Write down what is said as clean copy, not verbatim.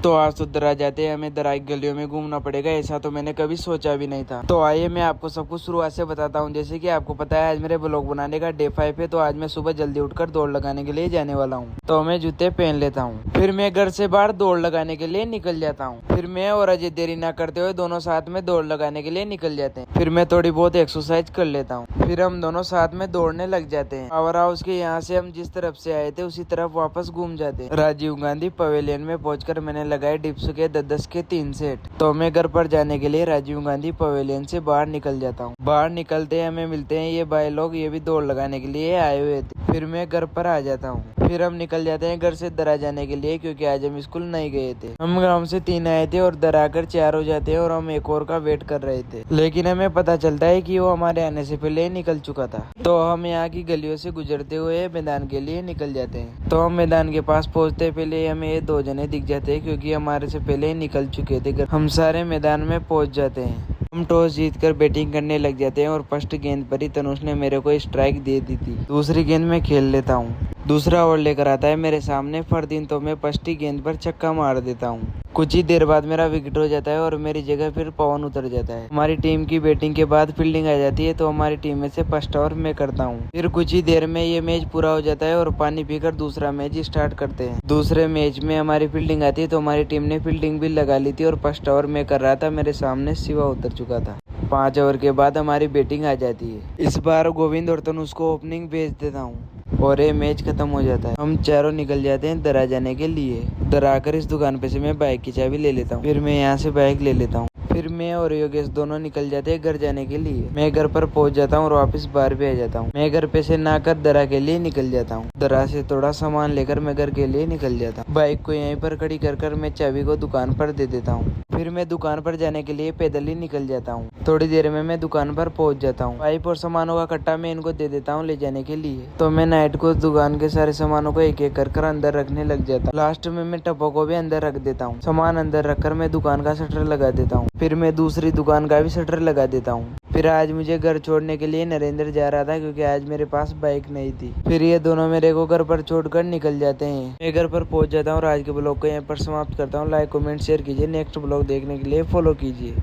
तो आज तो दरा जाते हैं, हमें दराई गलियों में घूमना पड़ेगा, ऐसा तो मैंने कभी सोचा भी नहीं था। तो आइए मैं आपको सब कुछ शुरुआत से बताता हूँ। जैसे कि आपको पता है आज मेरे ब्लॉग बनाने का डे 5 है, तो आज मैं सुबह जल्दी उठकर दौड़ लगाने के लिए जाने वाला हूँ। तो मैं जूते पहन लेता हूँ, फिर मैं घर से बाहर दौड़ लगाने के लिए निकल जाता हूँ। फिर मैं और अजय देरी ना करते हुए दोनों साथ में दौड़ लगाने के लिए निकल जाते हैं। फिर मैं थोड़ी बहुत एक्सरसाइज कर लेता हूँ, फिर हम दोनों साथ में दौड़ने लग जाते हैं। पावर हाउस के यहाँ से हम जिस तरफ से आए थे उसी तरफ वापस घूम जाते हैं। राजीव गांधी पवेलियन में पहुंचकर मैंने लगाए डिप्स के 10-10 के 3 सेट। तो मैं घर पर जाने के लिए राजीव गांधी पवेलियन से बाहर निकल जाता हूँ। बाहर निकलते हमें मिलते हैं ये भाई लोग, ये भी दौड़ लगाने के लिए आए हुए थे। फिर मैं घर पर आ जाता हूँ। फिर हम निकल जाते हैं घर से दरा जाने के लिए, क्योंकि आज हम स्कूल नहीं गए थे। हम ग्राउंड से 3 आए थे और दरा कर 4 हो जाते हैं और हम एक और का वेट कर रहे थे, लेकिन हमें पता चलता है कि वो हमारे आने से पहले ही निकल चुका था। तो हम यहाँ की गलियों से गुजरते हुए मैदान के लिए निकल जाते हैं। तो हम मैदान के पास पहुँचते पहले हमें ये 2 जने दिख जाते हैं, क्योंकि हमारे से पहले ही निकल चुके थे। हम सारे मैदान में पहुँच जाते हैं। हम टॉस जीतकर बैटिंग करने लग जाते हैं और फर्स्ट गेंद पर ही तनुष ने मेरे को स्ट्राइक दे दी थी। दूसरी गेंद में खेल लेता हूँ। दूसरा ओवर लेकर आता है मेरे सामने फरदीन, तो मैं फर्स्ट ही गेंद पर छक्का मार देता हूँ। कुछ ही देर बाद मेरा विकेट हो जाता है और मेरी जगह फिर पवन उतर जाता है। हमारी टीम की बैटिंग के बाद फील्डिंग आ जाती है, तो हमारी टीम में से फर्स्ट ओवर मैं करता हूँ। फिर कुछ ही देर में ये मैच पूरा हो जाता है और पानी पीकर दूसरा मैच स्टार्ट करते हैं। दूसरे मैच में हमारी फील्डिंग आती है, तो हमारी टीम ने फील्डिंग भी लगा ली थी और फर्स्ट ओवर मैं कर रहा था, मेरे सामने शिवा उतर चुका था। 5 ओवर के बाद हमारी बैटिंग आ जाती है। इस बार गोविंद और तनुष को ओपनिंग भेज देता हूँ और ये मैच खत्म हो जाता है। हम चारों निकल जाते हैं दरा जाने के लिए। दरा कर इस दुकान पे से मैं बाइक की चाबी ले लेता हूँ। फिर मैं यहाँ से बाइक ले लेता हूँ। फिर मैं और योगेश दोनों निकल जाते हैं घर जाने के लिए। मैं घर पर पहुंच जाता हूँ और वापस बाहर भी आ जाता हूँ। मैं घर पे से नहाकर दरा के लिए निकल जाता हूँ। दरा से थोड़ा सामान लेकर मैं घर के लिए निकल जाता हूँ। बाइक को यहीं पर खड़ी कर मैं चाबी को दुकान पर दे देता हूँ। फिर मैं दुकान पर जाने के लिए पैदल ही निकल जाता हूँ। थोड़ी देर में मैं दुकान पर पहुंच जाता हूँ। पाइप और सामानों का कट्टा मैं इनको दे देता हूँ ले जाने के लिए। तो मैं नाइट को दुकान के सारे सामानों को एक एक कर अंदर रखने लग जाता हूँ। लास्ट में मैं टप्पो को भी अंदर रख देता हूँ। सामान अंदर रखकर मैं दुकान का शटर लगा देता हूँ। फिर मैं दूसरी दुकान का भी शटर लगा देता हूँ। फिर आज मुझे घर छोड़ने के लिए नरेंद्र जा रहा था, क्योंकि आज मेरे पास बाइक नहीं थी। फिर ये दोनों मेरे को घर पर छोड़कर निकल जाते हैं। मैं घर पर पहुंच जाता हूँ और आज के ब्लॉग को यहाँ पर समाप्त करता हूँ। लाइक कमेंट शेयर कीजिए। नेक्स्ट ब्लॉग देखने के लिए फॉलो कीजिए।